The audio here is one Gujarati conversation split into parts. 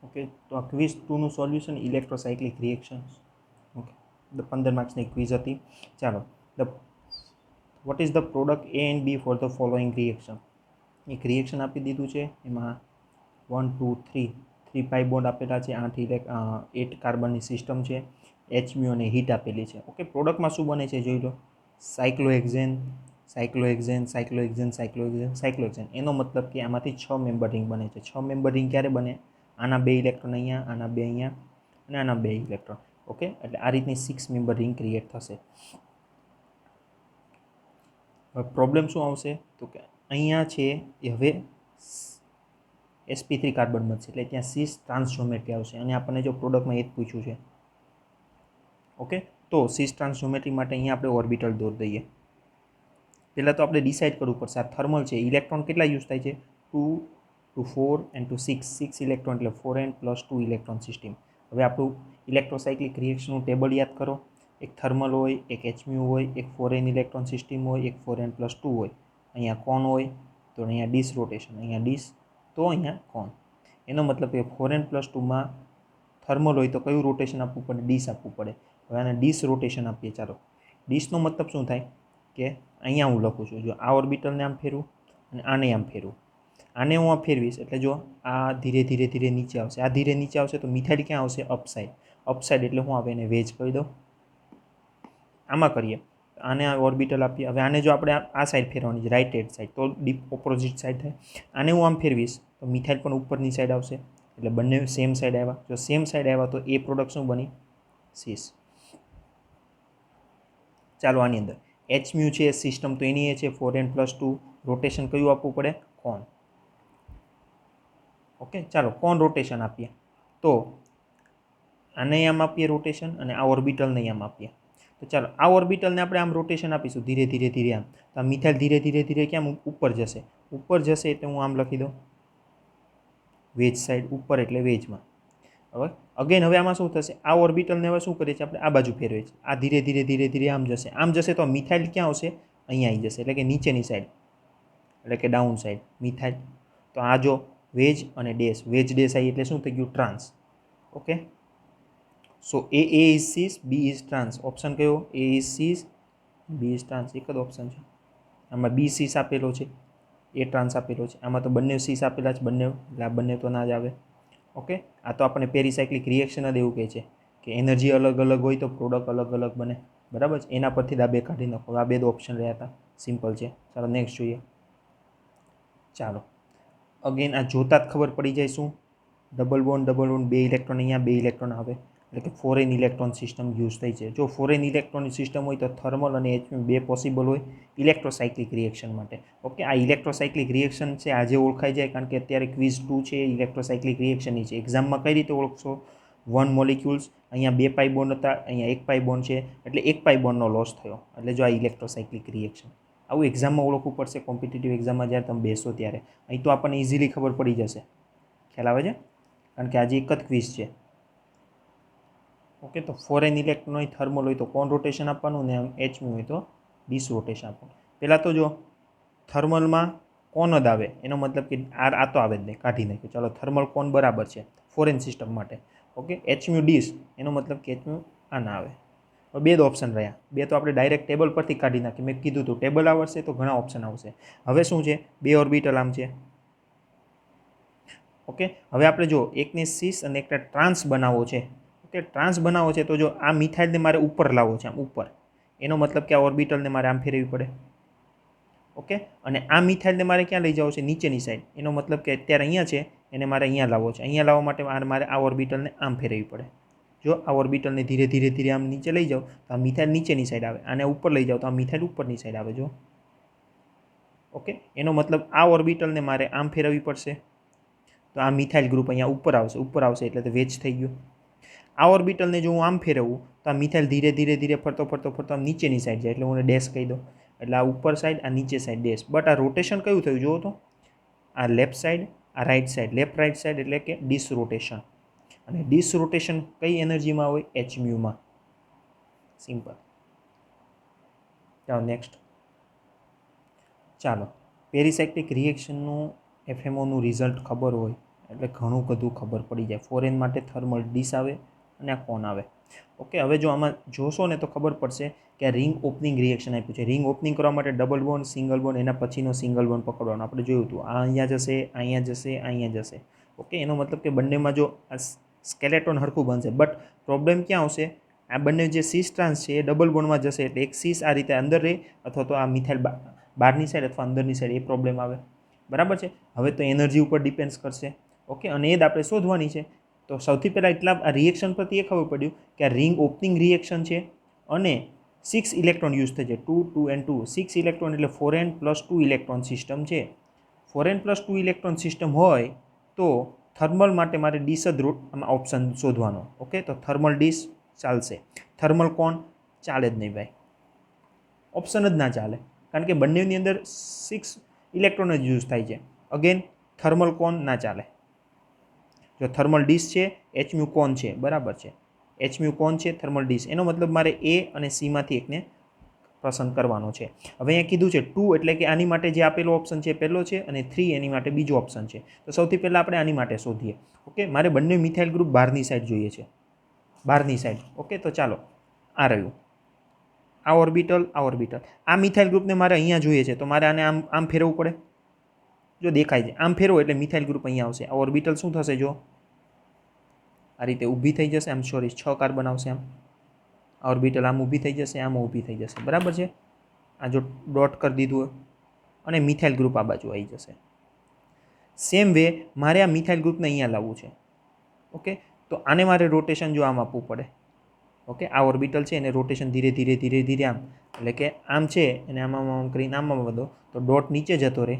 ઓકે, તો આ ક્વિઝ 2નું સોલ્યુશન ઇલેક્ટ્રોસાયક્લિક રિએક્શન્સ. ઓકે, 15 માર્ક્સની ક્વિઝ હતી. ચાલો, the what is the product A and B for the following reaction. એક રિએક્શન આપી દીધું છે, એમાં 1 2 3 3 પાઈ બોન્ડ આપેલા છે, 8 કાર્બનની સિસ્ટમ છે, HMU અને હીટ આપેલી છે. ઓકે, પ્રોડક્ટમાં શું બને છે જોઈ લો. Cyclohexene, cyclohexene, cyclohexene, cyclohexene, cyclohexene. એનો મતલબ કે આમાંથી 6 મેમ્બર રિંગ બને છે. 6 મેમ્બર રિંગ ક્યારે બને? આના 2 ઇલેક્ટ્રોન અહીંયા, આના 2 અહીંયા અને આના 2 ઇલેક્ટ્રોન. ઓકે, એટલે આ રીતની 6 મેમ્બર રિંગ ક્રિએટ થશે. હવે પ્રોબ્લેમ શું આવશે તો કે અહીંયા છે એ હવે sp3 કાર્બન બનશે, એટલે ત્યાં સિસ ટ્રાન્સ જ્યોમેટ્રી આવશે. અને આપણને જો પ્રોડક્ટમાં એ જ પૂછ્યું છે. ઓકે, તો સિસ ટ્રાન્સ જ્યોમેટ્રી માટે અહીંયા આપણે ઓર્બિટલ દોરી દઈએ. પહેલાં તો આપણે ડિસાઇડ કરવું પડશે. આ થર્મલ છે, ઇલેક્ટ્રોન કેટલા યુઝ થાય છે? 2 to 4 and to 6. 6 ઇલેક્ટ્રોન એટલે 4n + 2 ઇલેક્ટ્રોન સિસ્ટમ. હવે આપણું ઇલેક્ટ્રોસાયક્લિક રિએક્શનનું ટેબલ યાદ કરો. એક થર્મલ હોય, એક HMU હોય, એક 4n ઇલેક્ટ્રોન સિસ્ટમ હોય, એક 4n + 2 હોય. અહીંયા કોન હોય તો અહીંયા ડિસ રોટેશન, અહીંયા ડિસ તો અહીંયા કોન. એનો મતલબ કે 4n + 2માં થર્મલ હોય તો કયું રોટેશન આપવું પડે? ડિસ આપવું પડે. હવે આને ડિસ રોટેશન આપીએ. ચાલો, ડિસનો મતલબ શું થાય કે અહીંયા હું લખું છું, જો આ ઓર્બિટલને આમ ફેરવું અને આને આમ ફેરવું. આને હું આ ફેરવીશ એટલે જો આ ધીરે ધીરે ધીરે નીચે આવશે, આ ધીરે નીચે આવશે તો મિથાઇલ ક્યાં આવશે? અપસાઇડ. અપસાઇડ એટલે હું આવે એને વેજ કહી દઉં. આમાં કરીએ, આને આ ઓર્બિટલ આપીએ. હવે આને જો આપણે આ સાઈડ ફેરવાની છે, રાઈટ હેન્ડ સાઈડ, તો ડીપ ઓપોઝિટ સાઈડ થાય. આને હું આમ ફેરવીશ તો મિથાઇલ પણ ઉપરની સાઈડ આવશે, એટલે બંને સેમ સાઈડ આવ્યા. જો સેમ સાઈડ આવ્યા તો એ પ્રોડક્ટ શું બની? સીસ. ચાલો, આની અંદર HMU છે સિસ્ટમ, તો એની એ છે 4n + 2. રોટેશન કયું આપવું પડે? કોન. ઓકે, ચાલો કોન રોટેશન આપીએ તો આને આમ આપીએ રોટેશન અને આ ઓર્બિટલને આમ આપીએ. તો ચાલો, આ ઓર્બિટલને આપણે આમ રોટેશન આપીશું ધીરે ધીરે ધીરે આમ. તો આ મિથાઇલ ધીરે ધીરે ધીરે કેમ ઉપર જશે? ઉપર જશે એટલે હું આમ લખી દઉં વેજ સાઈડ, ઉપર એટલે વેજમાં. હવે અગેન હવે આમાં શું થશે? આ ઓર્બિટલને હવે શું કરીએ છીએ આપણે? આ બાજુ ફેરવીએ છીએ. આ ધીરે ધીરે ધીરે ધીરે આમ જશે. આમ જશે તો મિથાઇલ ક્યાં આવશે? અહીંયા આવી જશે, એટલે કે નીચેની સાઈડ, એટલે કે ડાઉન સાઈડ મિથાઇલ. તો આ જો વેજ અને ડેશ, વેજ ડેશ આવી એટલે શું થઈ ગયું? Trans. Okay, so A is cis, B is trans. Option કયો? A is cis, B is trans. એક જ ઓપ્શન છે આમાં. B cis આપેલો છે, A trans આપેલો છે. આમાં તો બંને cis આપેલા છે, બંને, એટલે આ બંને તો ના જ આવે. ઓકે, આ તો આપણને પેરીસાયક્લિક રિએક્શન જ એવું કહે છે કે એનર્જી અલગ અલગ હોય તો પ્રોડક્ટ અલગ અલગ બને. બરાબર છે, એના પરથી આ બે કાઢી નાખો. આ બે જ ઓપ્શન રહ્યા હતા, સિમ્પલ છે. ચાલો નેક્સ્ટ જોઈએ. ચાલો, અગેન આ જોતા જ ખબર પડી જાય શું? ડબલ બોન્ડ, બે ઇલેક્ટ્રોન અહીંયા, બે ઇલેક્ટ્રોન આવે, એટલે કે 4n ઇલેક્ટ્રોન સિસ્ટમ યુઝ થઈ છે. જો 4n ઇલેક્ટ્રોનની સિસ્ટમ હોય તો થર્મલ અને HMU બે પોસિબલ હોય ઇલેક્ટ્રોસાયક્લિક રિએક્શન માટે. ઓકે, આ ઇલેક્ટ્રોસાયક્લિક રિએક્શન છે આજે ઓળખાઈ જાય, કારણ કે અત્યારે ક્વિઝ 2 છે ઇલેક્ટ્રોસાયક્લિક રિએક્શનની છે. એક્ઝામમાં કઈ રીતે ઓળખશો? 1 મોલિક્યુલ્સ, અહીંયા 2 પાઈ બોન્ડ હતા, અહીંયા 1 પાઈ બોન્ડ છે, એટલે 1 પાઈ બોન્ડનો લોસ થયો, એટલે જો આ ઇલેક્ટ્રોસાયક્લિક રિએક્શન. આવું એક્ઝામમાં ઓળખવું પડશે, કોમ્પિટિટિવ એક્ઝામમાં જ્યારે તમે બેસો ત્યારે. અહીં તો આપણને ઇઝીલી ખબર પડી જશે. ખ્યાલ આવે છે? કારણ કે આજે એક જ ક્વિઝ છે. ઓકે, તો 4n ઇલેક્ટ્રોન હોય, થર્મલ હોય તો કોન રોટેશન આપવાનું, ને HMU હોય તો ડિસ રોટેશન આપવાનું. પહેલાં તો જો થર્મલમાં કોન જ આવે, એનો મતલબ કે આ તો આવે જ નહીં, કાઢી નાખ્યું. ચાલો, થર્મલ કોન બરાબર છે 4n સિસ્ટમ માટે. ઓકે, HMU ડિસ, એનો મતલબ કે HMU આ ના આવે. હવે બે જ ઓપ્શન રહ્યા. બે તો આપણે ડાયરેક્ટ ટેબલ પરથી કાઢી નાખીએ. મેં કીધું હતું ટેબલ આવડશે તો ઘણા ઓપ્શન આવશે. હવે શું છે? બે ઓર્બિટલ આમ છે. ઓકે, હવે આપણે જો એકને સિસ અને એકને ટ્રાન્સ બનાવવો છે. ઓકે, ટ્રાન્સ બનાવવો છે તો જો આ મિથાઇલને મારે ઉપર લાવવો છે, આમ ઉપર. એનો મતલબ કે આ ઓર્બિટલને મારે આમ ફેરવવી પડે. ઓકે, અને આ મિથાઇલને મારે ક્યાં લઈ જવો છે? નીચેની સાઈડ. એનો મતલબ કે અત્યારે અહીંયા છે, એને મારે અહીંયા લાવવો છે. અહીંયા લાવવા માટે મારે આ ઓર્બિટલને આમ ફેરવવી પડે. જો આ ઓર્બિટલને ધીરે ધીરે ધીરે આમ નીચે લઈ જાઓ તો આ મિથાઇલ નીચેની સાઈડ આવે, આને ઉપર લઈ જાઓ તો આ મિથાઇલ ઉપરની સાઈડ આવે. જો ઓકે, એનો મતલબ આ ઓર્બિટલને મારે આમ ફેરવવી પડશે, તો આ મિથાઇલ ગ્રુપ અહીંયા ઉપર આવશે એટલે તે વેજ થઈ ગયું. આ ઓર્બિટલને જો હું આમ ફેરવું તો આ મિથાઇલ ધીરે ધીરે ધીરે ફરતો આમ નીચેની સાઈડ જાય, એટલે હું ડેશ કહી દઉં. એટલે આ ઉપર સાઈડ, આ નીચે સાઈડ ડેશ. બટ આ રોટેશન કયું થયું જુઓ તો, આ લેફ્ટ સાઈડ, આ right side. Left right side એટલે કે ડિસ રોટેશન. અને ડિસ રોટેશન કઈ એનર્જીમાં હોય? HMUમાં. સિમ્પલ. ચાલો નેક્સ્ટ. ચાલો, પેરીસાયક્લિક રિએક્શનનું FMOનું રિઝલ્ટ ખબર હોય એટલે ઘણું બધું ખબર પડી જાય. ફોરેન માટે થર્મલ ડીશ આવે અને આ કોન આવે. ઓકે, હવે જો આમાં જોશો ને તો ખબર પડશે કે આ રિંગ ઓપનિંગ રિએક્શન આપ્યું છે. રિંગ ઓપનિંગ કરવા માટે ડબલ બોન્ડ, સિંગલ બોન્ડ, એના પછીનો સિંગલ બોન્ડ પકડવાનો. આપણે જોયું હતું આ અહીંયા જશે, અહીંયા જશે, અહીંયા જશે. ઓકે, એનો મતલબ કે બંનેમાં જો આ સ્કેલેટોન હરખું બનશે. બટ પ્રોબ્લેમ ક્યાં આવશે? આ બંને જે સીસ ટ્રાન્સ છે એ ડબલ બોન્ડમાં જશે એટલે એક સીસ આ રીતે અંદર રહે અથવા તો આ મિથાઇલ બહારની સાઈડ અથવા અંદરની સાઈડ, એ પ્રોબ્લેમ આવે. બરાબર છે. હવે તો એનર્જી ઉપર ડિપેન્ડ્સ કરશે. ઓકે, અને એ જ આપણે શોધવાની છે. તો સૌથી પહેલાં એટલા આ રિએક્શન પરથી એ ખબર પડ્યું કે આ રિંગ ઓપનિંગ રિએક્શન છે અને 6 ઇલેક્ટ્રોન યુઝ થાય છે. 2 2 એન્ડ 2, 6 ઇલેક્ટ્રોન એટલે 4n + 2 ઇલેક્ટ્રોન સિસ્ટમ છે. 4n + 2 ઇલેક્ટ્રોન સિસ્ટમ હોય તો થર્મલ માટે મારે ડીશ જ ઓપ્શન શોધવાનો. ઓકે, તો થર્મલ ડીશ ચાલશે, થર્મલ કોન ચાલે જ નહીં ભાઈ, ઓપ્શન જ ના ચાલે. કારણ કે બંનેની અંદર 6 ઇલેક્ટ્રોન જ યુઝ થાય છે. અગેન થર્મલ કોન ના ચાલે. જો થર્મલ ડીશ છે, એચમ્યુ કોન છે, બરાબર છે, એચમ્યુ કોન છે, થર્મલ ડીશ, એનો મતલબ મારે એ અને સીમાંથી એકને પસંદ કરવાનો છે. હવે અહીંયા કીધું છે 2 એટલે કે આની માટે જે આપેલો ઓપ્શન છે પહેલો છે અને 3 એની માટે બીજો ઓપ્શન છે. તો સૌથી પહેલાં આપણે આની માટે શોધીએ. ઓકે, મારે બંને મિથાઇલ ગ્રુપ બહારની સાઈડ જોઈએ છે, બહારની સાઈડ. ઓકે, તો ચાલો આ રહ્યું આ ઓર્બિટલ, આ ઓર્બિટલ. આ મિથાઇલ ગ્રુપને મારે અહીંયા જોઈએ છે તો મારે આને આમ આમ ફેરવવું પડે. જો દેખાય છે આમ ફેરવો એટલે મિથાઇલ ગ્રુપ અહીંયા આવશે. આ ઓર્બિટલ શું થશે? જો આ રીતે ઊભી થઈ જશે, આમ સોરી 6 કાર્બન આવશે. આમ આ ઓર્બિટલ આમ ઊભી થઈ જશે, આમ ઊભી થઈ જશે. બરાબર છે. આ જો ડોટ કરી દીધું અને મિથાઇલ ગ્રુપ આ બાજુ આવી જશે. સેમ વે મારે આ મિથાઇલ ગ્રુપને અહીંયા લાવવું છે. ઓકે, તો આને મારે રોટેશન જો આમ આપવું પડે. ઓકે, આ ઓર્બિટલ છે એને રોટેશન ધીરે ધીરે ધીરે ધીરે આમ, એટલે કે આમ છે એને આમાં આમ કરીને આમાં વધો તો ડોટ નીચે જતો રહે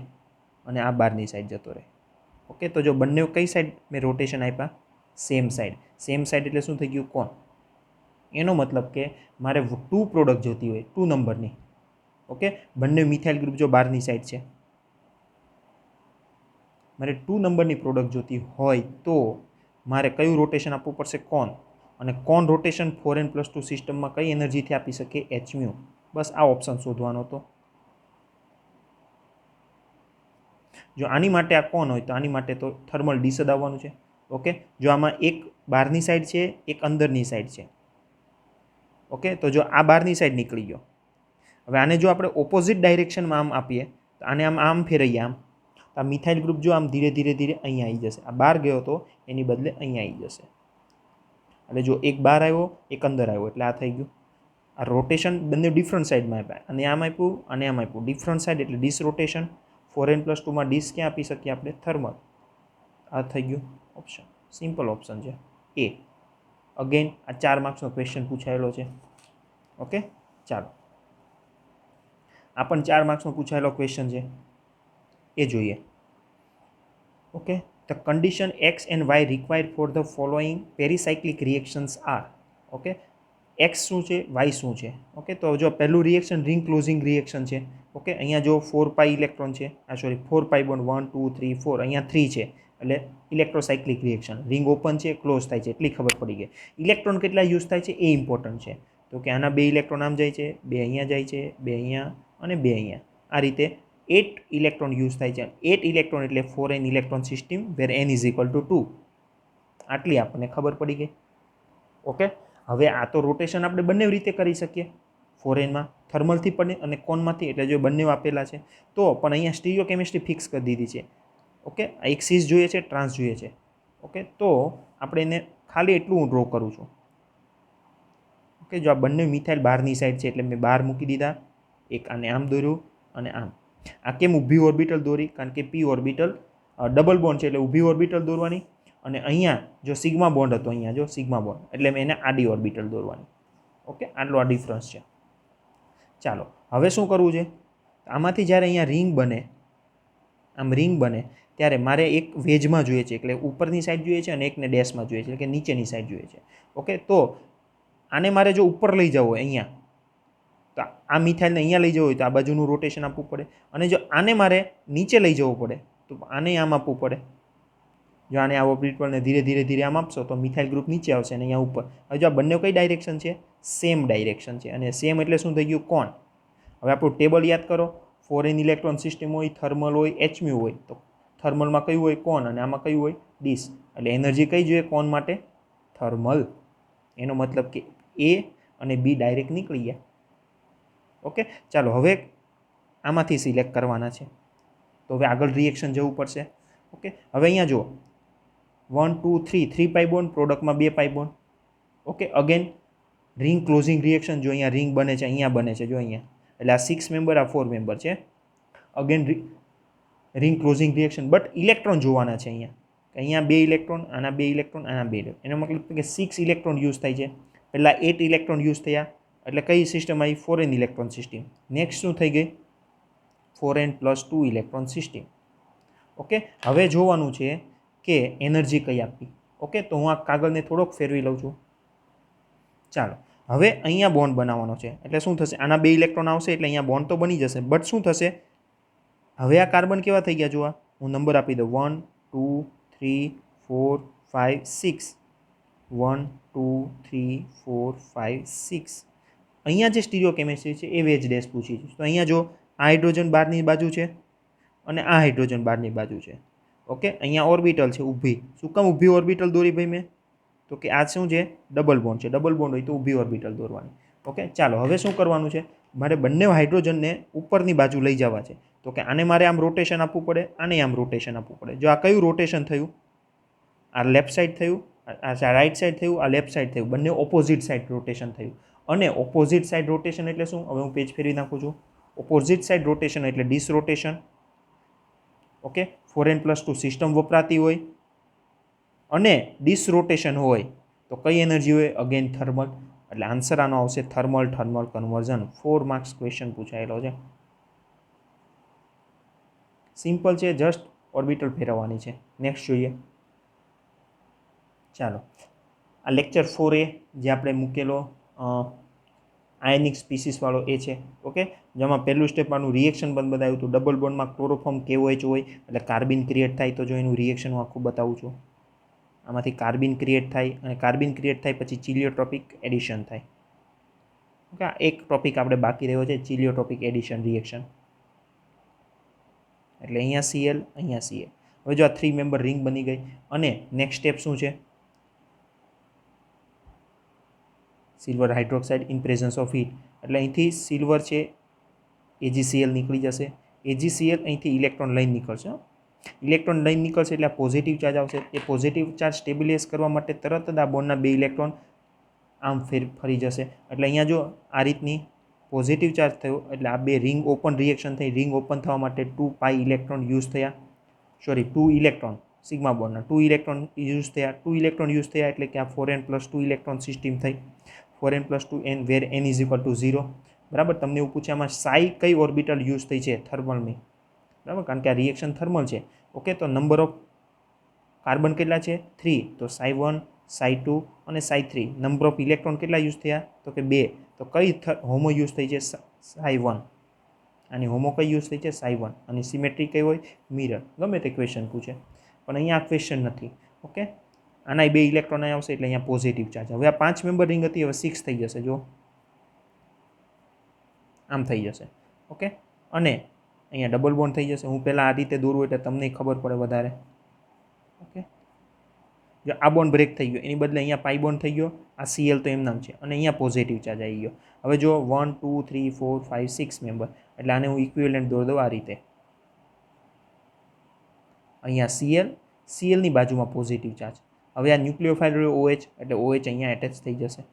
અને આ બહારની સાઈડ જતો રહે. ઓકે, તો જો બંને કઈ સાઈડ મેં રોટેશન આપ્યા? Same side. સેમ સાઈડ એટલે શું થઈ ગયું? કોણ. એનો મતલબ કે મારે 2 પ્રોડક્ટ જોતી હોય, 2 નંબરની. ઓકે, બંને મિથાઇલ ગ્રુપ જો બહારની સાઈડ છે, મારે 2 નંબરની પ્રોડક્ટ જોતી હોય તો મારે કયું રોટેશન આપવું પડશે? કોન. અને કોન રોટેશન 4n + 2 સિસ્ટમમાં કઈ એનર્જીથી આપી શકે? એચમ્યુ. બસ આ ઓપ્શન શોધવાનો હતો. જો આની માટે આ કોન હોય તો આની માટે તો થર્મલ ડીશ જ આવવાનું છે. ઓકે, જો આમાં એક બહારની સાઈડ છે, એક અંદરની સાઈડ છે. ઓકે, તો જો આ બહારની સાઈડ નીકળી ગયો. હવે આને જો આપણે ઓપોઝિટ ડાયરેક્શનમાં આમ આપીએ તો આને આમ આમ ફેરવીએ આમ, તો આ મિથાઇલ ગ્રુપ જો આમ ધીરે ધીરે ધીરે અહીંયા આવી જશે. આ બહાર ગયો તો એની બદલે અહીંયા આવી જશે. એટલે જો એક બહાર આવ્યો, એક અંદર આવ્યો, એટલે આ થઈ ગયું. આ રોટેશન બંને ડિફરન્ટ સાઈડમાં આપ્યા, અને આમ આપ્યું અને આમ આપ્યું. ડિફરન્ટ સાઈડ એટલે ડીશ રોટેશન. 4n + 2માં ડીશ ક્યાં આપી શકીએ આપણે? થર્મલ. આ થઈ ગયું ઓપ્શન. સિમ્પલ ઓપ્શન છે એ. અગેન આ 4 માર્ક્સનો ક્વેશ્ચન પૂછાયેલો છે. ઓકે, ચાલો આ પણ 4 માર્ક્સનો પૂછાયેલો ક્વેશ્ચન છે, એ જોઈએ. Okay, the condition x and y required for the following pericyclic reactions are. Okay, x શું છે, વાય શું છે? ઓકે, તો જો પહેલું રિએક્શન રિંગ ક્લોઝિંગ રિએક્શન છે. ઓકે, અહીંયા જો 4 પાઈ ઇલેક્ટ્રોન છે, સોરી 4 પાઈ બોન્ડ 1 2 3 4, અહીંયા 3 છે એટલે ઇલેક્ટ્રોસાયક્લિક રિએક્શન. રિંગ ઓપન છે, ક્લોઝ થાય છે, એટલી ખબર પડી ગઈ. ઇલેક્ટ્રોન કેટલા યુઝ થાય છે એ ઇમ્પોર્ટન્ટ છે. તો કે આના 2 ઇલેક્ટ્રોન આમ જાય છે, 2 અહીંયા જાય છે, 2 અહીંયા અને 2 અહીંયા. આ રીતે 8 ઇલેક્ટ્રોન યુઝ થાય છે. 8 ઇલેક્ટ્રોન એટલે 4n ઇલેક્ટ્રોન સિસ્ટમ વેર n = 2. આટલી આપણને ખબર પડી ગઈ. ઓકે, હવે આ તો રોટેશન આપણે બંને રીતે કરી શકીએ. 4nમાં થર્મલથી પણ અને કોનમાંથી, એટલે જો બંને આપેલા છે તો પણ અહીંયા સ્ટીરિયો કેમિસ્ટ્રી ફિક્સ કરી દીધી છે. ઓકે, એક સીસ જોઈએ છે, ટ્રાન્સ જોઈએ છે. ઓકે, તો આપણે એને ખાલી એટલું હું ડ્રો કરું છું. ઓકે, જો આ બંને મિથાઇલ બહારની સાઈડ છે એટલે મેં બહાર મૂકી દીધા. એક આને આમ દોર્યું અને આમ. આ કેમ ઊભી ઓર્બિટલ દોરી? કારણ કે પી ઓર્બિટલ ડબલ બોન્ડ છે એટલે ઊભી ઓર્બિટલ દોરવાની. અને અહીંયા જો સિગ્મા બોન્ડ હતો, અહીંયા જો સિગ્મા બોન્ડ એટલે મેં એને આડી ઓર્બિટલ દોરવાની. ઓકે, આટલો આ ડિફરન્સ છે. ચાલો હવે શું કરવું છે? આમાંથી જ્યારે અહીંયા રિંગ બને, આમ રિંગ બને ત્યારે મારે એક વેજમાં જોઈએ છે, એટલે ઉપરની સાઈડ જોઈએ છે અને એકને ડેશમાં જોઈએ છે, એટલે કે નીચેની સાઈડ જોઈએ છે. ઓકે, તો આને મારે જો ઉપર લઈ જવું હોય અહીંયા, તો આ મિથાઇલને અહીંયા લઈ જવું હોય તો આ બાજુનું રોટેશન આપવું પડે. અને જો આને મારે નીચે લઈ જવું પડે તો આને આમ આપવું પડે. જો આને આ ઓર્બિટલને ધીરે ધીરે ધીરે આમ આપશો તો મિથાઇલ ગ્રુપ નીચે આવશે અને અહીંયા ઉપર. હવે જો આ બંને કઈ ડાયરેક્શન છે? સેમ ડાયરેક્શન છે. અને સેમ એટલે શું થઈ ગયું? કોણ. હવે આપણું ટેબલ યાદ કરો. 4n ઇલેક્ટ્રોન સિસ્ટમ હોય, થર્મલ હોય, એચમ્યુ હોય. તો થર્મલમાં કયું હોય? કોન, અને આમાં કયું હોય? ડીશ, એટલે એનર્જી કઈ જોઈએ કોણ માટે? થર્મલ. એનો મતલબ કે એ અને બી ડાયરેક્ટ નીકળી ગયા. ઓકે, ચાલો હવે આમાંથી સિલેક્ટ કરવાના છે. તો હવે આગળ રિએક્શન જવું પડશે. ઓકે, હવે અહીંયા જુઓ 1 2 3 3 પાઈ બોન્ડ, પ્રોડક્ટમાં 2 pi bond. Okay, again ring closing reaction, જો અહીંયા રિંગ બને છે, અહીંયા બને છે, જો અહીંયા, એટલે આ 6 મેમ્બર, આ 4 મેમ્બર છે. Again ring closing reaction, but electron જોવાના છે અહીંયા. અહીંયા 2 ઇલેક્ટ્રોન, આના 2 ઇલેક્ટ્રોન, આના 2 ઇલેક્ટ્રોન. એનો મતલબ કે 6 ઇલેક્ટ્રોન યુઝ થાય છે. પહેલાં 8 ઇલેક્ટ્રોન યુઝ થયા, એટલે કઈ સિસ્ટમ આવી? Foreign electron system. નેક્સ્ટ શું થઈ ગઈ? 4n+2 electron system. ઓકે, હવે જોવાનું છે કે એનર્જી કઈ આપી. ઓકે, તો હું આ કાગળને થોડોક ફેરવી લઉં છું. ચાલો, હવે અહીંયા બોન્ડ બનાવવાનો છે, એટલે શું થશે? આના 2 ઇલેક્ટ્રોન આવશે, એટલે અહીંયા બોન્ડ તો બની જશે, બટ શું થશે? હવે આ કાર્બન કેવા થઈ ગયા? જોવા, હું નંબર આપી દઉં 1 2 3 4 5 6. 1 2 3 4 5 6. અહીંયા જે સ્ટીરિયો કેમિસ્ટ્રી છે એ વેજ ડેશ પૂછી છે. તો અહીંયા જો આ હાઇડ્રોજન બહારની બાજુ છે અને આ હાઇડ્રોજન બહારની બાજુ છે. ઓકે, અહીંયા ઓર્બિટલ છે ઊભી. શું કામ ઊભી ઓર્બિટલ દોરી ભાઈ મેં? તો કે આ શું છે? ડબલ બોન્ડ છે. ડબલ બોન્ડ હોય તો ઊભી ઓર્બિટલ દોરવાની. ઓકે, ચાલો હવે શું કરવાનું છે? મારે બંને હાઇડ્રોજનને ઉપરની બાજુ લઈ જવા છે. તો કે આને મારે આમ રોટેશન આપવું પડે, આને આમ રોટેશન આપવું પડે. જો આ કયું રોટેશન થયું? આ લેફ્ટ સાઈડ થયું, આ રાઈટ સાઈડ થયું, આ લેફ્ટ સાઈડ થયું. બંને ઓપોઝિટ સાઈડ રોટેશન થયું. અને ઓપોઝિટ સાઈડ રોટેશન એટલે શું? હવે હું પેજ ફેરવી નાખું છું. ઓપોઝિટ સાઈડ રોટેશન એટલે dis rotation. Okay, 4n+2 system વપરાતી હોય અને ડિસ રોટેશન હોય તો કઈ એનર્જી હોય? Again thermal. એટલે આન્સર આનો આવશે thermal thermal conversion. 4 marks question પૂછાયેલો છે. સિમ્પલ છે, જસ્ટ ઓર્બિટલ ફેરવવાની છે. નેક્સ્ટ જોઈએ. ચાલો, આ લેક્ચર 4A જે આપણે મૂકેલો આયનિક સ્પીસીસવાળો એ છે. ઓકે, જેમાં પહેલું સ્ટેપ આનું રિએક્શન બંધ બતાવ્યું હતું. ડબલ બોન્ડમાં ક્લોરોફોર્મ KOH હોય એટલે કાર્બિન ક્રિએટ થાય. તો જો એનું રિએક્શન હું આખું બતાવું છું. આમાંથી કાર્બિન ક્રિએટ થાય અને કાર્બિન ક્રિએટ થાય પછી ચિલિયોટ્રોપિક એડિશન થાય. ઓકે, આ એક ટોપિક આપણે બાકી રહ્યો છે, ચિલિયોટ્રોપિક એડિશન રિએક્શન. એટલે અહીંયા Cl, અહીંયા Cl. હવે જો આ 3 મેમ્બર રિંગ બની ગઈ અને નેક્સ્ટ સ્ટેપ શું છે? Silver hydroxide in presence of heat. એટલે અહીંથી સિલ્વર છે, AgCl નીકળી જશે. AgCl અહીંથી ઇલેક્ટ્રોન લઈને નીકળશે. ઇલેક્ટ્રોન લઈને નીકળશે એટલે આ પોઝિટિવ ચાર્જ આવશે. એ પોઝિટિવ ચાર્જ સ્ટેબિલાઇઝ કરવા માટે તરત જ આ બોન્ડના 2 ઇલેક્ટ્રોન આમ ફરી જશે. એટલે અહીંયા જો આ રીતની પોઝિટિવ ચાર્જ થયો એટલે આ 2 રિંગ ઓપન રિએક્શન થઈ. રિંગ ઓપન થવા માટે 2 પાઈ ઇલેક્ટ્રોન યુઝ થયા. 2 ઇલેક્ટ્રોન સિગ્મા બોન્ડના 2 ઇલેક્ટ્રોન યુઝ થયા. 2 ઇલેક્ટ્રોન યુઝ થયા એટલે કે આ 4n+2 ઇલેક્ટ્રોન સિસ્ટમ થઈ. 4n+2 n where n is equal to 0. બરાબર, તમને એવું પૂછ્યામાં સાઈ કઈ ઓર્બિટલ યુઝ થઈ છે? થર્મલની. બરાબર, કારણ કે આ રિએક્શન થર્મલ છે. ઓકે, તો નંબર ઓફ કાર્બન કેટલા છે? 3. તો Psi1 Psi2 અને Psi3. નંબર ઓફ ઇલેક્ટ્રોન કેટલા યુઝ થયા? તો કે 2. તો કઈ હોમો યુઝ થઈ છે? Psi1. આની હોમો કઈ યુઝ થઈ છે? Psi1. અને સિમેટ્રી કઈ હોય? મિરર. ગમે તે ક્વેશ્ચન પૂછે, પણ અહીંયા આ ક્વેશ્ચન નથી. ઓકે, આના 2 ઇલેક્ટ્રોન આવશે એટલે અહીંયા પોઝિટિવ ચાર્જ. હવે આ 5 મેમ્બર રિંગ હતી, હવે 6 થઈ જશે. જો આમ થઈ જશે. ઓકે, અને અહીંયા ડબલ બોન્ડ થઈ જશે. હું પહેલાં આ રીતે દોરું એટલે તમને ખબર પડે વધારે. ઓકે, જો આ બોન્ડ બ્રેક થઈ ગયો, એની બદલે અહીંયા પાઈ બોન્ડ થઈ ગયો. આ Cl તો એમ નામ છે અને અહીંયા પોઝિટિવ ચાર્જ આવી ગયો. હવે જો 1 2 3 4 5 6 મેમ્બર, એટલે આને હું ઇક્વિવેલન્ટ દોરી દઉં આ રીતે. અહીંયા Clની બાજુમાં પોઝિટિવ ચાર્જ. હવે આ ન્યુક્લિયોફાઇલ OH એટલે OH અહીંયા એટેચ થઈ જશે.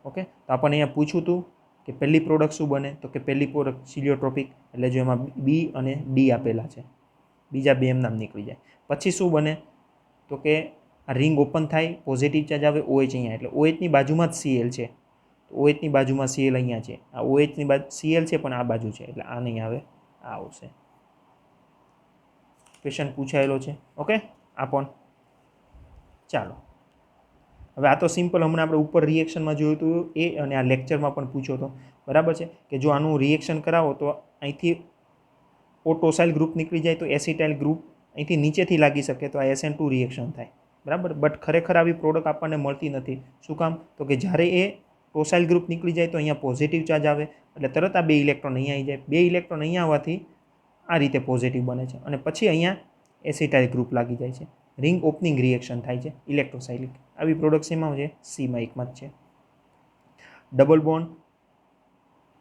ઓકે, તો આપણને અહીંયા પૂછ્યું હતું કે પહેલી પ્રોડક્ટ શું બને? તો કે પહેલી પ્રોડક્ટ ચિલિયોટ્રોપિક, એટલે જો એમાં B અને D આપેલા છે, બીજા 2 એમ નામ નીકળી જાય. પછી શું બને? તો કે આ રિંગ ઓપન થાય, પોઝિટિવ ચાર્જ આવે, OH અહીંયા, એટલે OHની બાજુમાં જ Cl છે. તો OHની બાજુમાં Cl અહીંયા છે. આ OHની બાજુ Cl છે પણ આ બાજુ છે, એટલે આ નહીં આવે, આ આવશે. ક્વેશ્ચન પૂછાયેલો છે. ઓકે, આ પણ ચાલો. હવે આ તો સિમ્પલ હમણાં આપણે ઉપર રિએક્શનમાં જોયું હતું એ, અને આ લેક્ચરમાં પણ પૂછ્યો હતો. બરાબર છે કે જો આનું રિએક્શન કરાવો તો અહીંથી ઓટોસાઇલ ગ્રુપ નીકળી જાય તો એસિટાઇલ ગ્રુપ અહીંથી નીચેથી લાગી શકે તો આ SN2 રિએક્શન થાય. બરાબર, બટ ખરેખર આવી પ્રોડક્ટ આપણને મળતી નથી. શું કામ? તો કે જ્યારે એ ટોસાઇલ ગ્રુપ નીકળી જાય તો અહીંયા પોઝિટિવ ચાર્જ આવે એટલે તરત આ 2 ઇલેક્ટ્રોન અહીંયા આવી જાય. 2 ઇલેક્ટ્રોન અહીંયા આવવાથી આ રીતે પોઝિટિવ બને છે અને પછી અહીંયા એસિટાઇલ ગ્રુપ લાગી જાય છે. રિંગ ઓપનિંગ રિએક્શન થાય છે ઇલેક્ટ્રોસાઇલિક. આવી પ્રોડક્ટ શેમાં છે? સીમાં એકમાં જ છે. ડબલ બોન્ડ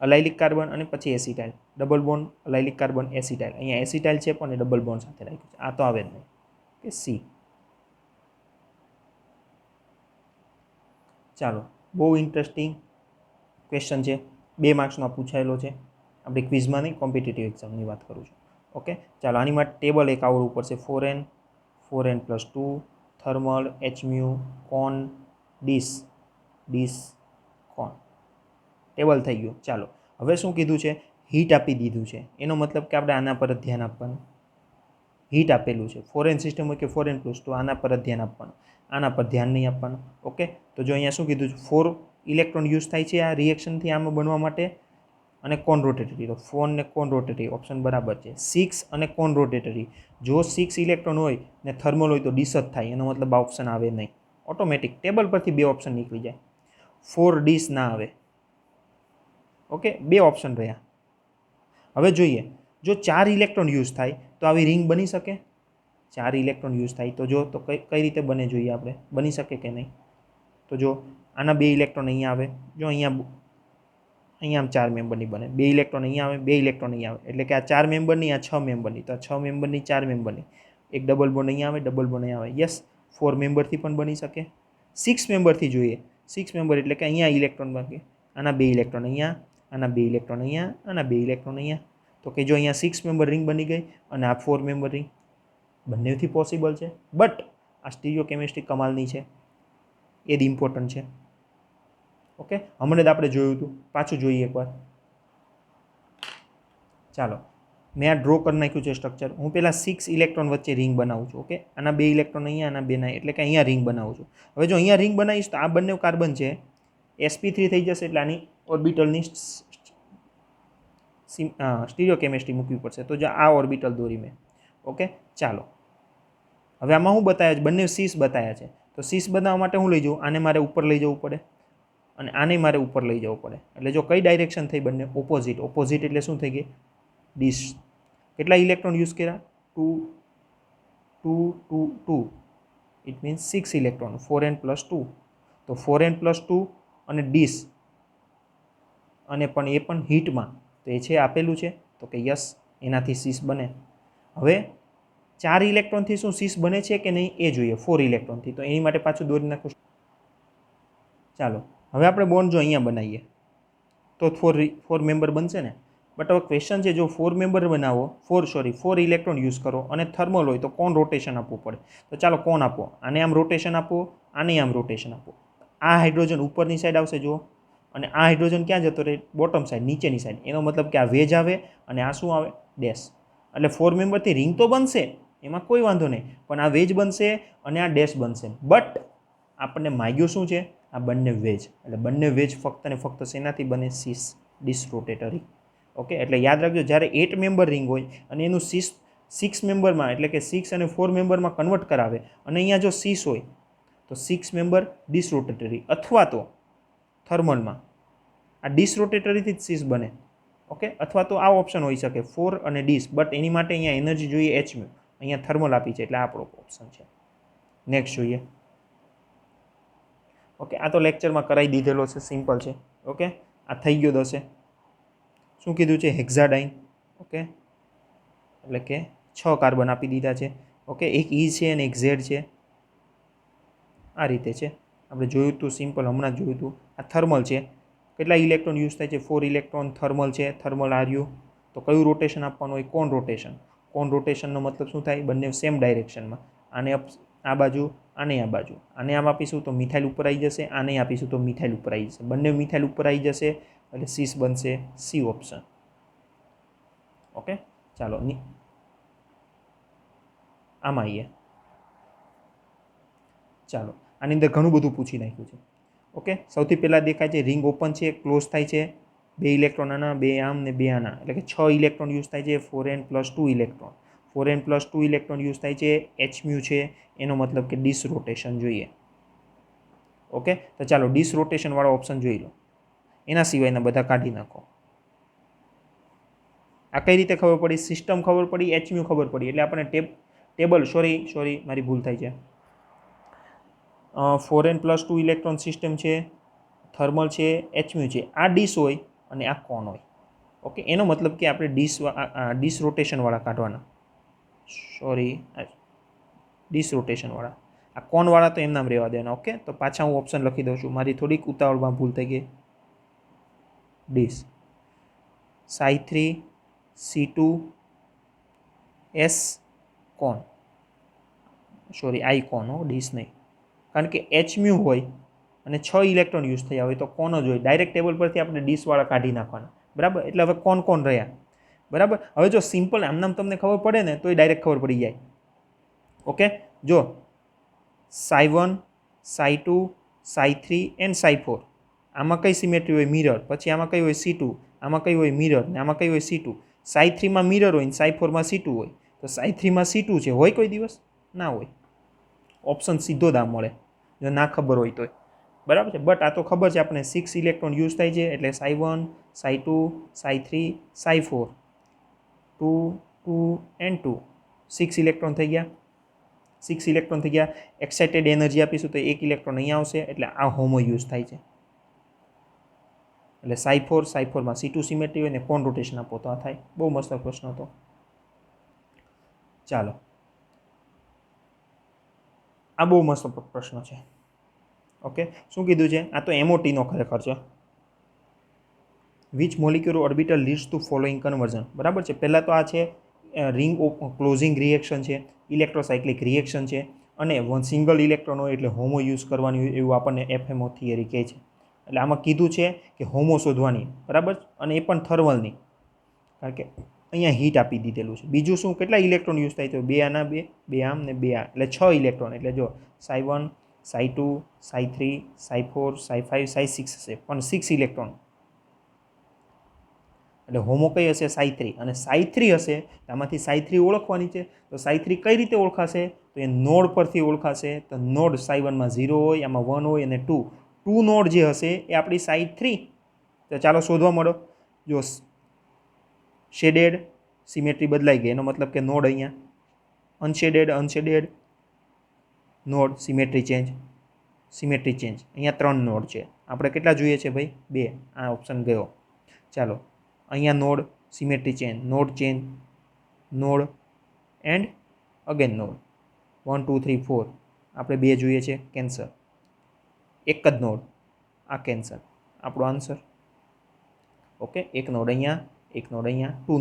અલાઇલિક કાર્બન અને પછી acetyl. Double bond allylic carbon acetyl. અહીંયા એસિટાઇલ છે પણ ડબલ બોન્ડ સાથે રાખ્યું છે. આ તો આવે જ નહીં કે સી. ચાલો, બહુ ઇન્ટરેસ્ટિંગ ક્વેશ્ચન છે, 2 માર્ક્સમાં પૂછાયેલો છે. આપણી ક્વિઝમાં નહીં, કોમ્પિટિટિવ એક્ઝામની વાત કરું છું. ઓકે, ચાલો આની માટે ટેબલ એક આવડવું પડશે. 4n+2 થર્મલ એચમ્યુ કોન ડીસ કોન ટેબલ થઈ ગયું. ચાલો હવે શું કીધું છે? હીટ આપી દીધું છે. એનો મતલબ કે આપણે આના પર જ ધ્યાન આપવાનું. હીટ આપેલું છે 4n સિસ્ટમ હોય કે 4n+2, આના પર જ ધ્યાન આપવાનું, આના પર ધ્યાન નહીં આપવાનું. ઓકે, તો જો અહીંયા શું કીધું છે? 4 ઇલેક્ટ્રોન યુઝ થાય છે આ રિએક્શનથી આમાં બનવા માટે, અને કોન રોટેટરી. તો 4 ને કોન રોટેટરી ઓપ્શન બરાબર છે. 6 અને કોન રોટેટરી, જો 6 ઇલેક્ટ્રોન હોય ને થર્મલ હોય તો ડીસ જ થાય. એનો મતલબ આ ઓપ્શન આવે નહીં. ઓટોમેટિક ટેબલ પરથી 2 ઓપ્શન નીકળી જાય. 4 ડીસ ના આવે. ઓકે, 2 ઓપ્શન રહ્યા. હવે જોઈએ, જો 4 ઇલેક્ટ્રોન યુઝ થાય તો આવી રિંગ બની શકે? 4 ઇલેક્ટ્રોન યુઝ થાય તો જો તો કઈ રીતે બને જોઈએ આપણે, બની શકે કે નહીં? તો જો આના 2 ઇલેક્ટ્રોન અહીંયા આવે, જો અહીંયા આમ 4 મેમ્બરની બને. 2 ઇલેક્ટ્રોન અહીંયા આવે, 2 ઇલેક્ટ્રોન અહીંયા આવે, એટલે કે આ 4 મેમ્બરની, આ 6 મેમ્બરની. તો આ 6 મેમ્બરની 4 મેમ્બરની, એક ડબલ બોન્ડ અહીંયા આવે, ડબલ બોન્ડ અહીંયા આવે. યસ, 4 મેમ્બરથી પણ બની શકે. 6 મેમ્બરથી જોઈએ. 6 મેમ્બર એટલે કે અહીંયા ઇલેક્ટ્રોન બાકી, આના 2 ઇલેક્ટ્રોન અહીંયા, આના 2 ઇલેક્ટ્રોન અહીંયા, આના 2 ઇલેક્ટ્રોન અહીંયા. તો કે જો અહીંયા 6 મેમ્બર રિંગ બની ગઈ અને આ 4 મેમ્બર રિંગ, બંનેથી પોસિબલ છે. બટ આ સ્ટીરિયો કેમિસ્ટ્રી કમાલની છે, એ જ ઇમ્પોર્ટન્ટ છે. ઓકે, હમણાં જ આપણે જોયું હતું, પાછું જોઈએ એકવાર. ચાલો, મેં આ ડ્રો કરી નાખ્યું છે સ્ટ્રક્ચર. હું પહેલાં 6 ઇલેક્ટ્રોન વચ્ચે રિંગ બનાવું છું. ઓકે, આના 2 ઇલેક્ટ્રોન અહીંયા, આના 2 ના, એટલે કે અહીંયા રિંગ બનાવું છું. હવે જો અહીંયા રિંગ બનાવીશ તો આ બંને કાર્બન છે sp3 થઈ જશે, એટલે આની ઓર્બિટલની સ્ટીરિયો કેમિસ્ટ્રી મૂકવી પડશે. તો જો આ ઓર્બિટલ દોરી મેં. ઓકે, ચાલો હવે આમાં શું બતાવ્યા છે? બંને સીસ બતાવ્યા છે. તો સીસ બનાવવા માટે હું લઈ જાઉં? આને મારે ઉપર લઈ જવું પડે અને આને મારે ઉપર લઈ જવું પડે. એટલે જો કઈ ડાયરેક્શન થઈ? બંને ઓપોઝિટ. ઓપોઝિટ એટલે શું થઈ ગઈ? ડીશ. કેટલા ઇલેક્ટ્રોન યુઝ કર્યા? 2 2 2 2. It means 6 electron. 4n+2. તો 4n+2 અને ડીશ, અને પણ એ પણ હીટમાં. તો એ છે આપેલું છે, તો કે યસ, એનાથી સીસ બને. હવે 4 ઇલેક્ટ્રોનથી શું સીસ બને છે કે નહીં એ જોઈએ. 4 ઇલેક્ટ્રોનથી, તો એની માટે પાછું દોરી નાખું. ચાલો હવે આપણે બોન્ડ જો અહીંયા બનાવીએ તો 4 મેમ્બર બનશે ને. બટ હવે ક્વેશ્ચન છે, જો 4 મેમ્બર બનાવો, 4 ઇલેક્ટ્રોન યુઝ કરો અને થર્મલ હોય તો કોણ રોટેશન આપવું પડે? તો ચાલો કોણ આપો. આને આમ રોટેશન આપો, આને આમ રોટેશન આપો. આ હાઇડ્રોજન ઉપરની સાઈડ આવશે જુઓ, અને આ હાઇડ્રોજન ક્યાં જતો રહે? બોટમ સાઈડ, નીચેની સાઈડ. એનો મતલબ કે આ વેજ આવે અને આ શું આવે? ડેશ. એટલે 4 મેમ્બરથી રિંગ તો બનશે, એમાં કોઈ વાંધો નહીં, પણ આ વેજ બનશે અને આ ડેશ બનશે. બટ આપણને માગ્યું શું છે? આ બંને વેજ. એટલે બંને વેજ ફક્ત ને ફક્ત શેનાથી બને? સીસ, ડિસરોટેટરી. ઓકે, એટલે યાદ રાખજો, જ્યારે 8 મેમ્બર રિંગ હોય અને એનું 6 મેમ્બરમાં, એટલે કે 6 અને 4 મેમ્બરમાં કન્વર્ટ કરાવે, અને અહીંયા જો 6 હોય તો 6 મેમ્બર ડિસરોટેટરી, અથવા તો થર્મલમાં આ ડિસરોટેટરીથી જ સીસ બને. ઓકે, અથવા તો આ ઓપ્શન હોઈ શકે 4 અને ડીસ, બટ એની માટે અહીંયા એનર્જી જોઈએ એચમ્યુ. અહીંયા થર્મલ આપી છે, એટલે આપણો ઓપ્શન છે. નેક્સ્ટ જોઈએ. ઓકે, આ તો લેક્ચરમાં કરાવી દીધેલો છે, સિમ્પલ છે. ઓકે, આ થઈ ગયો 10. શું કીધું છે? હેક્ઝાડાઇન. ઓકે, એટલે કે 6 કાર્બન આપી દીધા છે. ઓકે, એક ઈ છે અને એક ઝેડ છે. આ રીતે છે, આપણે જોયું હતું સિમ્પલ, હમણાં જ જોયું હતું. આ થર્મલ છે. કેટલા ઇલેક્ટ્રોન યુઝ થાય છે? 4 ઇલેક્ટ્રોન થર્મલ છે. થર્મલ આર્યુ. તો કયું રોટેશન આપવાનું હોય? કોન રોટેશન. કોન રોટેશનનો મતલબ શું થાય? બંને સેમ ડાયરેક્શનમાં. આને આ બાજુ, આને આ બાજુ. આને આમ આપીશું તો મિથાઇલ ઉપર આવી જશે, આને આપીશું તો મિથાઇલ ઉપર આવી જશે. બંને મિથાઇલ ઉપર આવી જશે, એટલે સીસ બનશે સી ઓપ્શન. ઓકે, ચાલો આમાં આવીએ. ચાલો, આની અંદર ઘણું બધું પૂછી નાખ્યું છે. ઓકે, સૌથી પહેલાં દેખાય છે રિંગ ઓપન છે, ક્લોઝ થાય છે, 2 ઇલેક્ટ્રોન આના, 2 આમ ને 2 આના, એટલે કે 6 ઇલેક્ટ્રોન યુઝ થાય છે. 4n+2 electron, 4n+2 electron use થાય છે. એચમ્યુ છે, એનો મતલબ કે ડિસ રોટેશન જોઈએ. ઓકે, તો ચાલો ડિસ રોટેશન વાળો ઓપ્શન જોઈ લો. એના સિવાયના બધા કાઢી નાખો. આ કઈ રીતે ખબર પડી? સિસ્ટમ ખબર પડી, એચમ્યુ ખબર પડી, એટલે આપણે ટેબલ સોરી મારી ભૂલ થાય છે. 4n+2 ઇલેક્ટ્રોન સિસ્ટમ છે, થર્મલ છે, એચમ્યુ છે. આ ડીશ હોય અને આ કોન હોય. ઓકે, એનો મતલબ કે આપણે ડીશ રોટેશનવાળા કાઢવાના. ડીશ રોટેશનવાળા. આ કોનવાળા તો એમનામ રહેવા દેવાના. ઓકે, તો પાછા હું ઓપ્શન લખી દઉં છું. મારી થોડીક ઉતાવળમાં ભૂલ થઈ ગઈ. ડીશ Psi3 C2 S કોન, આઈ કોન, ડીશ નહીં, કારણ કે એચમ્યુ હોય અને 6 ઇલેક્ટ્રોન યુઝ થયા હોય તો કોન જ હોય. ડાયરેક્ટ ટેબલ પરથી આપણે ડીશવાળા કાઢી નાખવાના. બરાબર, એટલે હવે કોણ રહ્યા. બરાબર, હવે જો સિમ્પલ આમનામ તમને ખબર પડે ને તો એ ડાયરેક્ટ ખબર પડી જાય. ઓકે, જો Psi1 Psi2 Psi3 and Psi4, આમાં કઈ સિમેટ્રી હોય? મિરર. પછી આમાં કઈ હોય? C2. આમાં કઈ હોય? મિરર. ને આમાં કઈ હોય? C2. Psi3માં મિરર હોય ને Psi4માં C2 હોય. તો Psi3માં C2 છે, હોય કોઈ દિવસ? ના હોય. ઓપ્શન સીધો જ આ મળે જો ના ખબર હોય તો. બરાબર છે, બટ આ તો ખબર છે આપણે 6 ઇલેક્ટ્રોન યુઝ થાય છે, એટલે Psi1 Psi2 Psi3 Psi4, 2 2 and 2, 6 electron થઈ ગયા. 6 ઇલેક્ટ્રોન થઈ ગયા. એક્સાઇટેડ એનર્જી આપીશું તો 1 ઇલેક્ટ્રોન અહીંયા આવશે, એટલે આ હોમો યુઝ થાય છે. એટલે Psi4માં C2 સિમેટ્રી હોય ને કોણ રોટેશન આપો તો આ થાય. બહુ મસ્ત પ્રશ્ન હતો. ચાલો, આ બહુ મસ્ત પ્રશ્ન છે. ઓકે, શું કીધું છે? આ તો MOTનો ખરેખર છે. Which molecular orbital leads two following conversion. બરાબર છે, પહેલાં તો આ છે રિંગ ક્લોઝિંગ રિએક્શન છે, ઇલેક્ટ્રોસાયક્લિક રિએક્શન છે, અને સિંગલ ઇલેક્ટ્રોન હોય એટલે હોમો યુઝ કરવાની હોય એવું આપણને FMO થિયરી કહે છે. એટલે આમાં કીધું છે કે હોમો શોધવાની. બરાબર, અને એ પણ થર્મલની, કારણ કે અહીંયા હીટ આપી દીધેલું છે. બીજું શું, કેટલા ઇલેક્ટ્રોન યુઝ થાય? તો 2 આના 2, 2 આમ ને 2 આ, એટલે 6 ઇલેક્ટ્રોન. એટલે જો Psi1 Psi2 Psi3 Psi4 Psi5 Psi6 હશે, પણ 6 ઇલેક્ટ્રોન. એટલે હોમો કઈ હશે? Psi3. અને Psi3 હશે, આમાંથી Psi3 ઓળખવાની છે. તો Psi3 કઈ રીતે ઓળખાશે? તો એ નોડ પરથી ઓળખાશે. તો નોડ Psi1માં 0 હોય, આમાં 1 હોય અને 2. 2 નોડ જે હશે એ આપણી Psi3. તો ચાલો શોધવા મળો. જો શેડેડ સિમેટ્રી બદલાઈ ગઈ, એનો મતલબ કે નોડ અહીંયા. અનશેડેડ નોડ સિમેટ્રી ચેન્જ. અહીંયા 3 નોડ છે. આપણે કેટલા જોઈએ છે ભાઈ? 2. આ ઓપ્શન ગયો. ચાલો, અહીંયા node symmetry change, node and again node. 1 2 3 4. આપણે 2 જોઈએ છે, કેન્સર. એક જ નોડ, આ કેન્સર. આપણો આન્સર. ઓકે, એક નોડ અહીંયા, એક નોડ અહીંયા. 2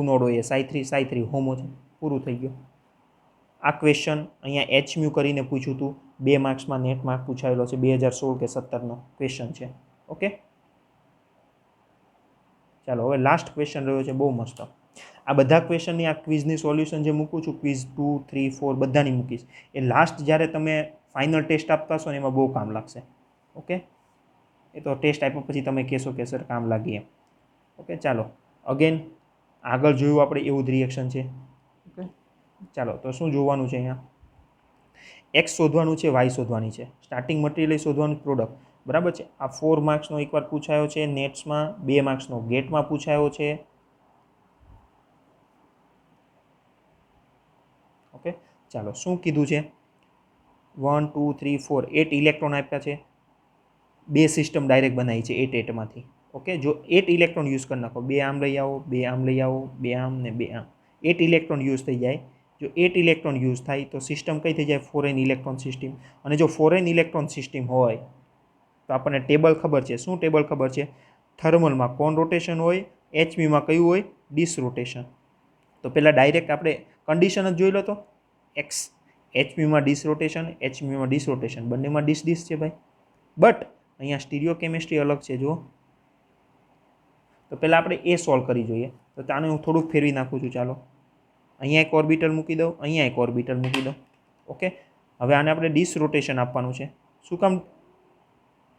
નોડ હોય એ Psi3 હોમો છે. પૂરું થઈ ગયું. આ ક્વેશ્ચન અહીંયા HMU કરીને પૂછ્યું હતું. 2 માર્ક્સમાં નેટ માર્ક પૂછાયેલો છે. 2016 કે 17નો ક્વેશ્ચન છે. ઓકે, ચાલો હવે લાસ્ટ ક્વેશ્ચન રહ્યો છે બહુ મસ્ત. આ બધા ક્વેશ્ચનની આ ક્વિઝની સોલ્યુશન જે મૂકું છું, ક્વિઝ 2 3 4 બધાની મૂકીશ. એ લાસ્ટ જ્યારે તમે ફાઇનલ ટેસ્ટ આપતા હશો ને એમાં બહુ કામ લાગશે. ઓકે, એ તો ટેસ્ટ આપ્યા પછી તમે કહેશો કે સર કામ લાગી એમ. ઓકે, ચાલો અગેન આગળ જોયું આપણે એવું જ રિએક્શન છે. ઓકે, ચાલો તો શું જોવાનું છે અહીંયા? એક્સ શોધવાનું છે, વાય શોધવાની છે, સ્ટાર્ટિંગ મટીરિયલ શોધવાનું, પ્રોડક્ટ. બરાબર છે. આ 4 માર્ક્સનો એકવાર પૂછાયો છે નેટ્સમાં, 2 માર્ક્સનો ગેટમાં પૂછાયો છે. ઓકે, ચાલો શું કીધું છે? 1 2 3 4 8 ઇલેક્ટ્રોન આપ્યા છે. 2 સિસ્ટમ ડાયરેક્ટ બનાવી છે 8 8માંથી. ઓકે, જો 8 ઇલેક્ટ્રોન યુઝ કરી નાખો, 2 આમ લઈ આવો, 2 આમ લઈ આવો, 2 આમ ને 2 આમ, 8 ઇલેક્ટ્રોન યુઝ થઈ જાય. જો 8 ઇલેક્ટ્રોન યુઝ થાય તો સિસ્ટમ કઈ થઈ જાય? 4n electron system. અને જો 4n ઇલેક્ટ્રોન સિસ્ટમ હોય તો આપણને ટેબલ ખબર છે. શું ટેબલ ખબર છે? થર્મલમાં કોન રોટેશન હોય, HMUમાં કયું હોય? Disrotation. તો પહેલાં ડાયરેક્ટ આપણે કન્ડિશન જ જોઈ લો તો એક્સ, HMUમાં ડીશ રોટેશન, HMUમાં ડીશ રોટેશન, બંનેમાં ડીશ છે ભાઈ. બટ અહીંયા સ્ટીરિયો કેમિસ્ટ્રી અલગ છે. જો તો પહેલાં આપણે એ સોલ્વ કરી જોઈએ. તો આને હું થોડુંક ફેરવી નાખું છું. ચાલો, અહીંયા એક ઓર્બિટલ મૂકી દઉં, અહીંયા એક ઓર્બિટલ મૂકી દઉં. ઓકે, હવે આને આપણે ડીશ રોટેશન આપવાનું છે. શું કામ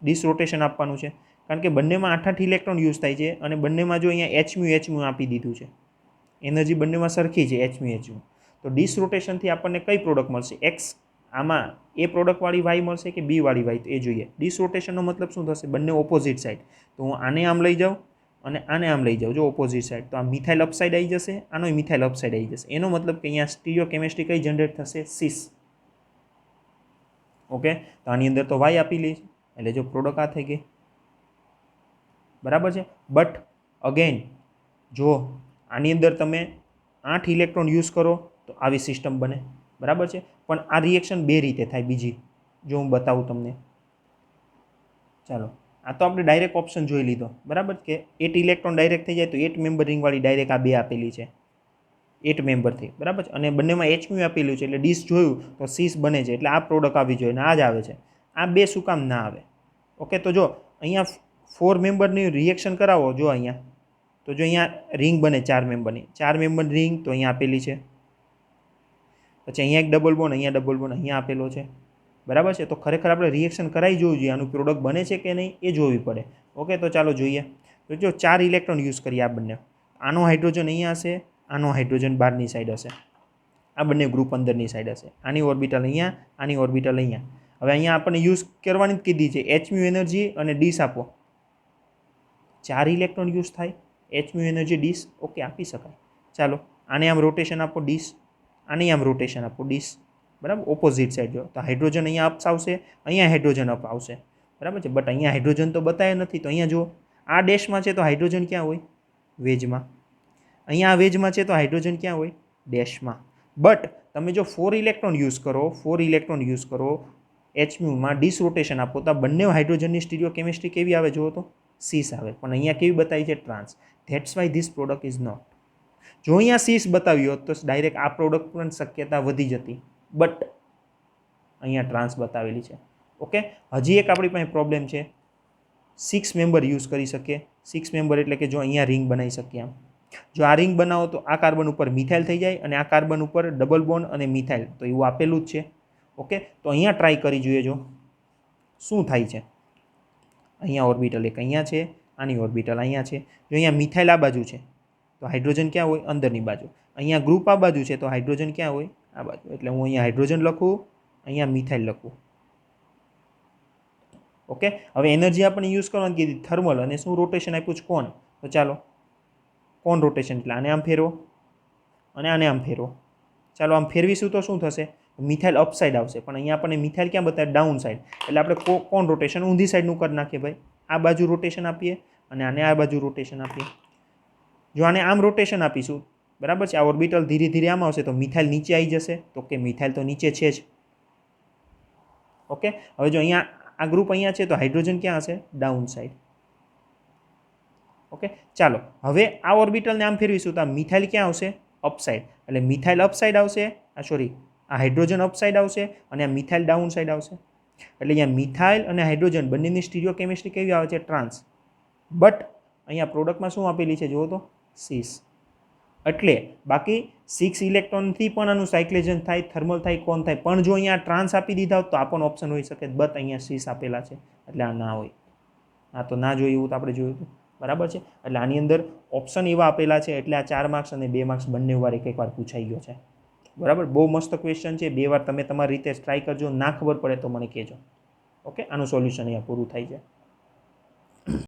ડીશ રોટેશન આપવાનું છે? કારણ કે બંનેમાં 8 8 ઇલેક્ટ્રોન યુઝ થાય છે અને બંનેમાં જો અહીંયા HMU આપી દીધું છે, એનર્જી બંનેમાં સરખી છે HMU. તો ડીશ રોટેશનથી આપણને કઈ પ્રોડક્ટ મળશે? એક્સ. આમાં એ પ્રોડક્ટવાળી વાય મળશે કે બી વાળી વાય? તો એ જોઈએ. ડીશ રોટેશનનો મતલબ શું થશે? બંને ઓપોઝિટ સાઈડ. તો હું આને આમ લઈ જાઉં અને આને આમ લઈ જાઓ જો ઓપોઝિટ સાઈડ, તો આ મિથાઇલ અપસાઇડ આવી જશે, આનો મિથાઇલ અપસાઇડ આવી જશે. એનો મતલબ કે અહીંયા સ્ટીરિયો કેમિસ્ટ્રી કઈ જનરેટ થશે? સીસ. ઓકે, તો આની અંદર તો વાય આપેલી છે એટલે જો પ્રોડક્ટ આ થઈ ગઈ. બરાબર છે. બટ અગેન જો આની અંદર તમે 8 ઇલેક્ટ્રોન યુઝ કરો તો આવી સિસ્ટમ બને. બરાબર છે. પણ આ રિએક્શન બે રીતે થાય. બીજી જો હું બતાવું તમને, ચાલો આ તો આપણે ડાયરેક્ટ ઓપ્શન જોઈ લીધો. બરાબર કે 8 ઇલેક્ટ્રોન ડાયરેક્ટ થઈ જાય તો 8 મેમ્બર રિંગવાળી ડાયરેક્ટ આ બે આપેલી છે 8 મેમ્બરથી. બરાબર છે. અને બંનેમાં HMU આપેલું છે એટલે ડીસ જોયું તો સીસ બને છે એટલે આ પ્રોડક્ટ આવી જોઈએ અને આ જ આવે છે. આ બે શું કામ ના આવે? ઓકે, તો જો અહીંયા 4 મેમ્બરની રિએક્શન કરાવો, જો અહીંયા તો જો અહીંયા રિંગ બને 4 મેમ્બરની, 4 મેમ્બર રિંગ તો અહીંયા આપેલી છે. પછી અહીંયા એક ડબલ બોન્ડ, અહીંયા ડબલ બોન્ડ અહીંયા આપેલો છે. બરાબર છે. તો ખરેખર આપણે રિએક્શન કરાવી જોવું જોઈએ, આનું પ્રોડક્ટ બને છે કે નહીં એ જોવી પડે. ઓકે, તો ચાલો જોઈએ. તો જો 4 ઇલેક્ટ્રોન યુઝ કરીએ આ બંને, આનો હાઇડ્રોજન અહીંયા હશે, આનો હાઇડ્રોજન બહારની સાઈડ હશે, આ બંને ગ્રુપ અંદરની સાઈડ હશે, આની ઓર્બિટલ અહીંયા, આની ઓર્બિટલ અહીંયા. હવે અહીંયા આપણને યુઝ કરવાની જ કીધી છે HMU એનર્જી અને ડીસ આપો. 4 ઇલેક્ટ્રોન યુઝ થાય, HMU એનર્જી ડીસ. ઓકે, આપી શકાય. ચાલો આને આમ રોટેશન આપો ડીસ, આને આમ રોટેશન આપો ડીસ. બરાબર, ઓપોઝિટ સાઈડ જો તો હાઇડ્રોજન અહીંયા અપ આવશે, અહીંયા હાઇડ્રોજન અપ આવશે. બરાબર છે. બટ અહીંયા હાઇડ્રોજન તો બતાવ્યા નથી, તો અહીંયા જુઓ આ ડેશમાં છે તો હાઇડ્રોજન ક્યાં હોય? વેજમાં. અહીંયા આ વેજમાં છે તો હાઇડ્રોજન ક્યાં હોય? ડેશમાં. બટ તમે જો 4 ઇલેક્ટ્રોન યુઝ કરો, 4 ઇલેક્ટ્રોન યુઝ કરો HMUમાં ડીસ રોટેશન આપો તો આ બંને હાઇડ્રોજનની સ્ટીરિયો કેમિસ્ટ્રી કેવી આવે જુઓ તો? સીસ આવે. પણ અહીંયા કેવી બતાવી છે? Trans. That's why this product is not. જો અહીંયા સીસ બતાવ્યું હોત તો ડાયરેક્ટ આ પ્રોડક્ટ પણ શક્યતા વધી જતી. બટ અહીંયા ટ્રાન્સ બતાવેલી છે. ઓકે, હજી એક આપણી પાસે પ્રોબ્લેમ છે. 6 મેમ્બર યુઝ કરી શકીએ. 6 મેમ્બર એટલે કે જો અહીંયા રિંગ બનાવી શકીએ આમ. જો આ રિંગ બનાવો તો આ કાર્બન ઉપર મિથાઇલ થઈ જાય અને આ કાર્બન ઉપર ડબલ બોન્ડ અને મિથાઇલ, તો એવું આપેલું જ છે. ઓકે, તો અહીંયા ટ્રાય કરી જોઈએ જો શું થાય છે. અહીંયા ઓર્બિટલ એક અહીંયા છે, આની ઓર્બિટલ અહીંયા છે. જો અહીંયા મિથાઇલ આ બાજુ છે તો હાઇડ્રોજન ક્યાં હોય? અંદરની બાજુ. અહીંયા ગ્રુપ આ બાજુ છે તો હાઇડ્રોજન ક્યાં હોય? આ બાજુ. એટલે હું અહીંયા હાઇડ્રોજન લખું, અહીંયા મિથાઇલ લખું. ઓકે, હવે એનર્જી આપણે યુઝ કરવાની કીધી થર્મલ, અને શું રોટેશન આપ્યું છે? કોન. તો ચાલો કોન રોટેશન એટલે આને આમ ફેરવો અને આને આમ ફેરવો. ચાલો આમ ફેરવીશું તો શું થશે? મિથાઇલ અપસાઇડ આવશે. પણ અહીંયા આપણને મિથાઇલ ક્યાં બતાવે? Down side. એટલે આપણે કોન રોટેશન ઊંધી સાઈડનું કરી નાખીએ ભાઈ. આ બાજુ રોટેશન આપીએ અને આને આ બાજુ રોટેશન આપીએ. જો આને આમ રોટેશન આપીશું, બરાબર છે, આ ઓર્બિટલ ધીરે ધીરે આમ આવશે તો મિથાઇલ નીચે આવી જશે. તો કે મિથાઇલ તો નીચે છે જ. ઓકે, હવે જો અહીંયા આ ગ્રુપ અહીંયા છે તો હાઇડ્રોજન ક્યાં હશે? Down side. ઓકે, ચાલો હવે આ ઓર્બિટલને આમ ફેરવીશું તો આ મિથાઇલ ક્યાં આવશે? અપસાઇડ. એટલે મિથાઇલ અપસાઇડ આવશે, આ હાઇડ્રોજન અપસાઇડ આવશે અને આ મિથાઇલ ડાઉન સાઈડ આવશે. એટલે અહીંયા મિથાઇલ અને હાઇડ્રોજન બંનેની સ્ટીરિયો કેમિસ્ટ્રી કેવી આવે છે? ટ્રાન્સ. બટ અહીંયા પ્રોડક્ટમાં શું આપેલી છે જુઓ તો? સીસ. એટલે બાકી 6 ઇલેક્ટ્રોનથી પણ આનું સાયક્લેશન થાય, થર્મલ થાય, કોન થાય. પણ જો અહીંયા ટ્રાન્સ આપી દીધા હોત તો આ પણ ઓપ્શન હોઈ શકે. બટ અહીંયા સીસ આપેલા છે એટલે આ ના હોય. આ તો ના જોયું એવું તો આપણે જોયું હતું. બરાબર છે. એટલે આની અંદર ઓપ્શન એવા આપેલા છે એટલે આ 4 માર્ક્સ અને 2 માર્ક્સ બંને વાર એક વાર પૂછાઈ ગયો છે. બરાબર, બહુ મસ્ત ક્વેશ્ચન છે. 2 વાર તમે તમારી રીતે ટ્રાય કરજો. ના ખબર પડે તો મને કહેજો. ઓકે, આનું સોલ્યુશન અહીંયા પૂરું થાય છે.